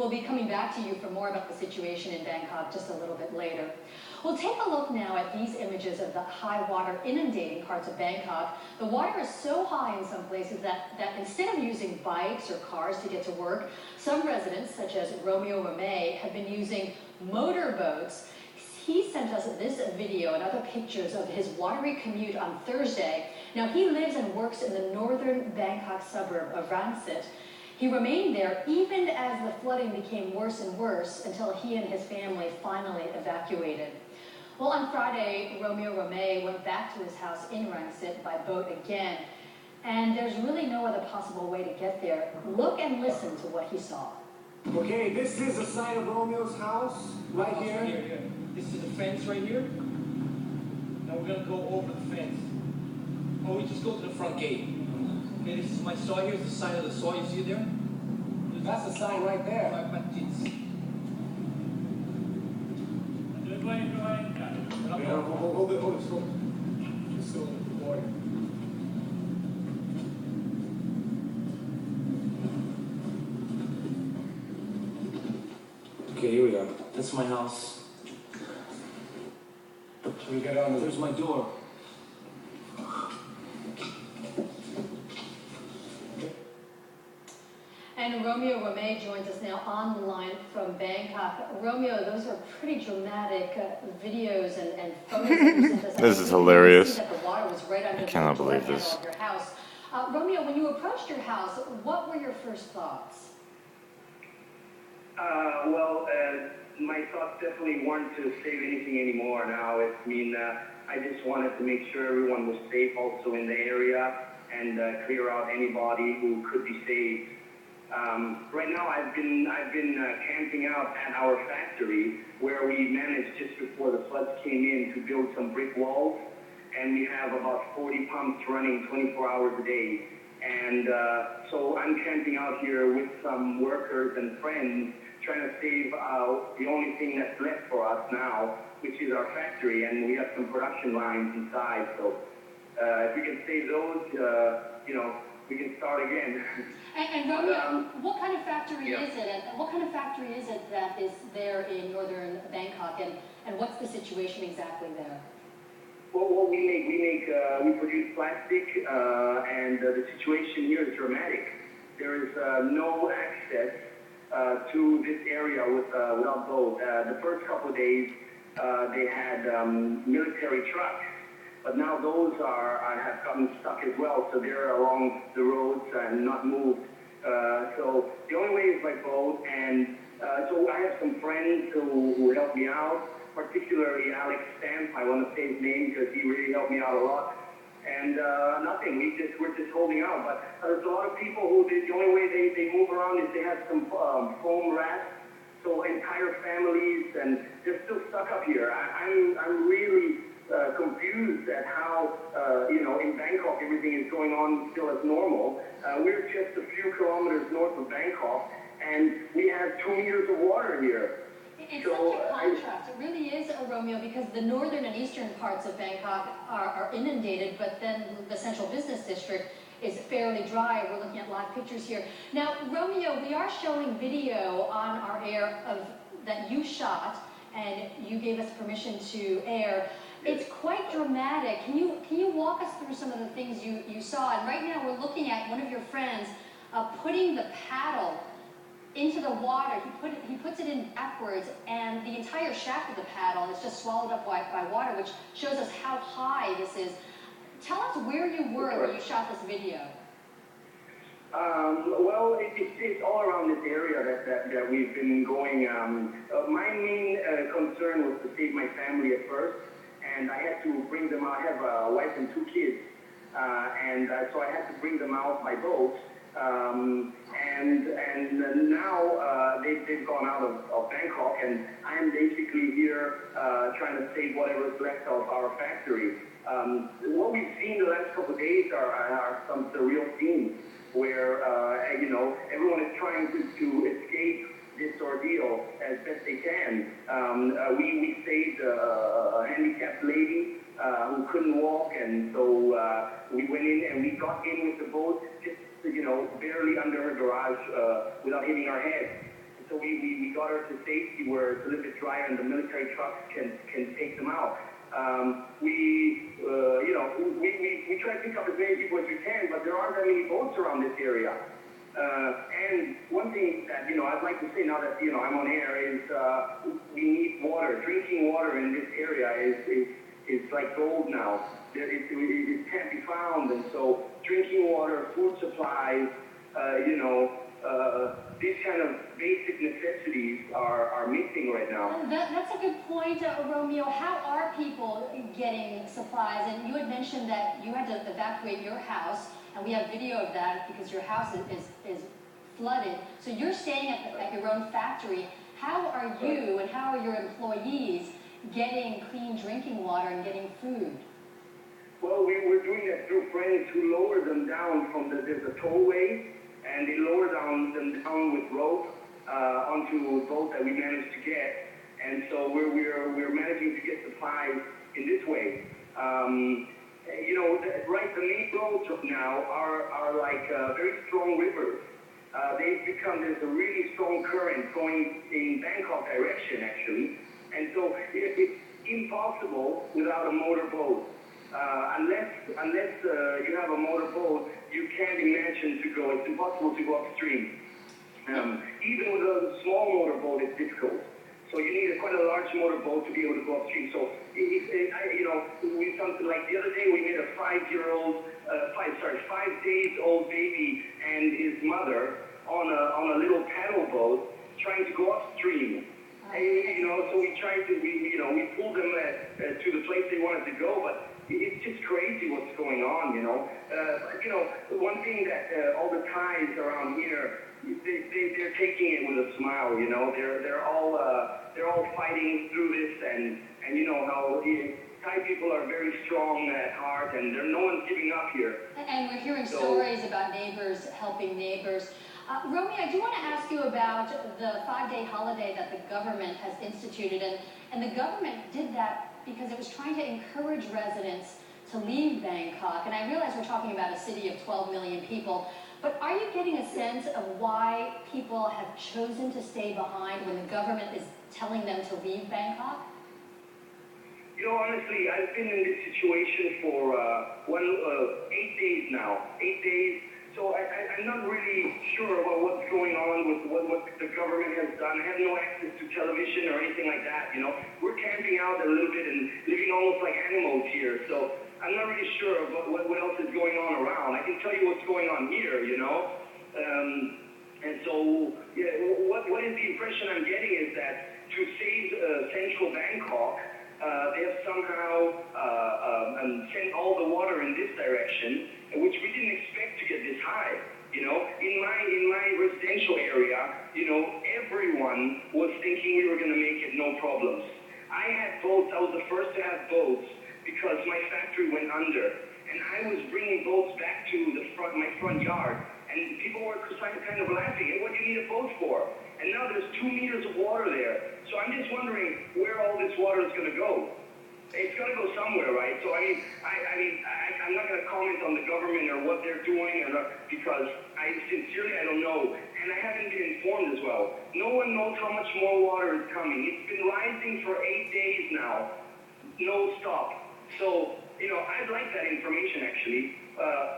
We'll be coming back to you for more about the situation in Bangkok just a little bit later. We'll take a look now at these images of the high water inundating parts of Bangkok. The water is so high in some places that instead of using bikes or cars to get to work, some residents, such as Romeo Romei, have been using motorboats. He sent us this video and other pictures of his watery commute on Thursday. Now, he lives and works in the northern Bangkok suburb of Rangsit. He remained there even as the flooding became worse and worse until he and his family finally evacuated. Well, on Friday, Romeo Romei went back to his house in Rangsit by boat again, and there's really no other possible way to get there. Look and listen to what he saw. Okay, this is the side of Romeo's house, right here. Yeah. This is the fence right here. Now we're gonna go over the fence. Oh, we just go to the front gate. Okay, this is my saw. Here's the side of the saw. You see it there? That's the sign right there. Hold it, slow. Just still in the water. Okay, here we are. That's my house. So we get on. There's my door. And Romeo Romei joins us now on the line from Bangkok. Romeo, those are pretty dramatic videos and photos that you sent us. This is hilarious. That the water was right under I cannot the believe door this. handle of your house. Romeo, when you approached your house, what were your first thoughts? My thoughts definitely weren't to save anything anymore now. I just wanted to make sure everyone was safe also in the area and clear out anybody who could be saved. Right now I've been camping out at our factory where we managed just before the floods came in to build some brick walls, and we have about 40 pumps running 24 hours a day. And so I'm camping out here with some workers and friends trying to save the only thing that's left for us now, which is our factory, and we have some production lines inside. So if we can save those, we can start again. And Romeo, what kind of factory is it? And what kind of factory is it that is there in northern Bangkok? And what's the situation exactly there? Well, we produce plastic, and the situation here is dramatic. There is no access to this area without boat. The first couple of days, they had military trucks, but now those have gotten stuck as well, so they're along the roads and not moved. So the only way is by boat, and so I have some friends who help me out, particularly Alex Stamp. I want to say his name because he really helped me out a lot. And nothing, we're just holding out. But there's a lot of people who the only way they move around is they have some foam rafts. So entire families, and they're still stuck up here. I'm really confused at how in Bangkok everything is going on still as normal. We're just a few kilometers north of Bangkok, and we have 2 meters of water here. It's such a contrast. It really is, Romeo, because the northern and eastern parts of Bangkok are inundated, but then the central business district is fairly dry. We're looking at live pictures here. Now, Romeo, we are showing video on our air that you shot, and you gave us permission to air. It's quite dramatic. Can you walk us through some of the things you saw? And right now we're looking at one of your friends putting the paddle into the water. He puts it in backwards, and the entire shaft of the paddle is just swallowed up by water, which shows us how high this is. Tell us where you were when you shot this video. Well, it's all around this area that we've been going. My main concern was to save my family at first, and I had to bring them out. I have a wife and 2 kids, and so I had to bring them out by boat. And now they've gone out of Bangkok, and I'm basically here trying to save whatever's left of our factory. What we've seen the last couple of days are some surreal scenes where everyone is trying to escape this ordeal as best they can. We saved a handicapped lady who couldn't walk, and so we went in and we got in with the boat just barely under her garage without hitting our head. So we got her to safety where it's a little bit drier and the military trucks can take them out. We try to pick up as many people as we can, but there aren't that many boats around this area. And one thing that, I'd like to say now that, I'm on air is we need water. Drinking water in this area is like gold now. It can't be found, and so drinking water, food supplies, these kind of basic necessities are missing right now. That's a good point, Romeo. How are people getting supplies? And you had mentioned that you had to evacuate your house, and we have video of that because your house is flooded. So you're staying at your own factory. How are you and how are your employees getting clean drinking water and getting food? Well, we're doing that through friends who lower them down there's a tollway, and they lower them down with rope onto a boat that we managed to get. And so we're managing to get supplies in this way. The main roads now are like very strong rivers. There's a really strong current going in Bangkok direction, actually. And so it's impossible without a motorboat. Unless you have a motorboat, you can't imagine to go. It's impossible to go upstream. Even with a small motorboat, it's difficult. So you need quite a large motorboat to be able to go upstream. So we something like the other day we met a 5 days old baby and his mother on a little paddle boat trying to go upstream. So we tried to we pulled them to the place they wanted to go, but it's just crazy what's going on. One thing that all the Thais around here, they're taking it with a smile. They're all fighting through this, and you know how Thai people are very strong at heart, and no one's giving up here. And we're hearing stories about neighbors helping neighbors. Romeo, I do want to ask you about the 5-day holiday that the government has instituted, and the government did that because it was trying to encourage residents to leave Bangkok. And I realize we're talking about a city of 12 million people, but are you getting a sense of why people have chosen to stay behind when the government is telling them to leave Bangkok? Honestly, I've been in this situation for 8 days now. 8 days. So I'm not really sure about what's going on with what the government has done. I have no access to television or anything like that. We're camping out a little bit and living almost like animals here. So I'm not really sure about what else is going on around. I can tell you what's going on here. And so what is the impression I'm getting is that to save central Bangkok, they have somehow sent all the water in this direction, which we didn't expect to get this high. In my residential area, everyone was thinking we were going to make it no problems. I had boats. I was the first to have boats because my factory went under, and I was bringing boats back to my front yard, and people were kind of laughing. Hey, what do you need a boat for? And now there's 2 meters of water there. So I'm just wondering where all this water is going to go. It's going to go somewhere, right? So I'm not going to comment on the government or what they're doing, because I don't know, and I haven't been informed as well. No one knows how much more water is coming. It's been rising for 8 days now, no stop. So I'd like that information actually.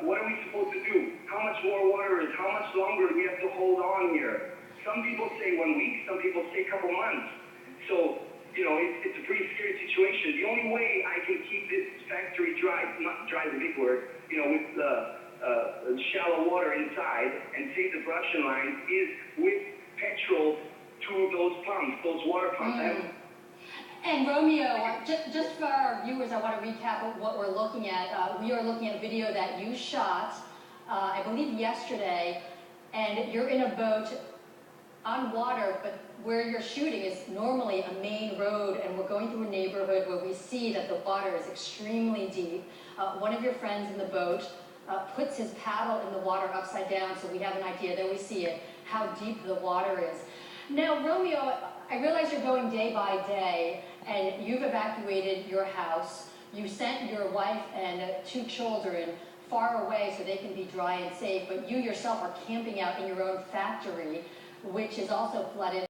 What are we supposed to do? How much more water is? How much longer do we have to hold on here? Some people say 1 week, some people say a couple months. So, it's a pretty scary situation. The only way I can keep this factory dry, not dry is a big word, with shallow water inside and save the production lines is with petrol to those pumps, those water pumps. And Romeo, just for our viewers, I want to recap what we're looking at. We are looking at a video that you shot, I believe yesterday, and you're in a boat on water, but where you're shooting is normally a main road, and we're going through a neighborhood where we see that the water is extremely deep. One of your friends in the boat puts his paddle in the water upside down, so we have an idea, there we see it, how deep the water is. Now, Romeo, I realize you're going day by day, and you've evacuated your house. You sent your wife and 2 children far away so they can be dry and safe, but you yourself are camping out in your own factory, which is also flooded.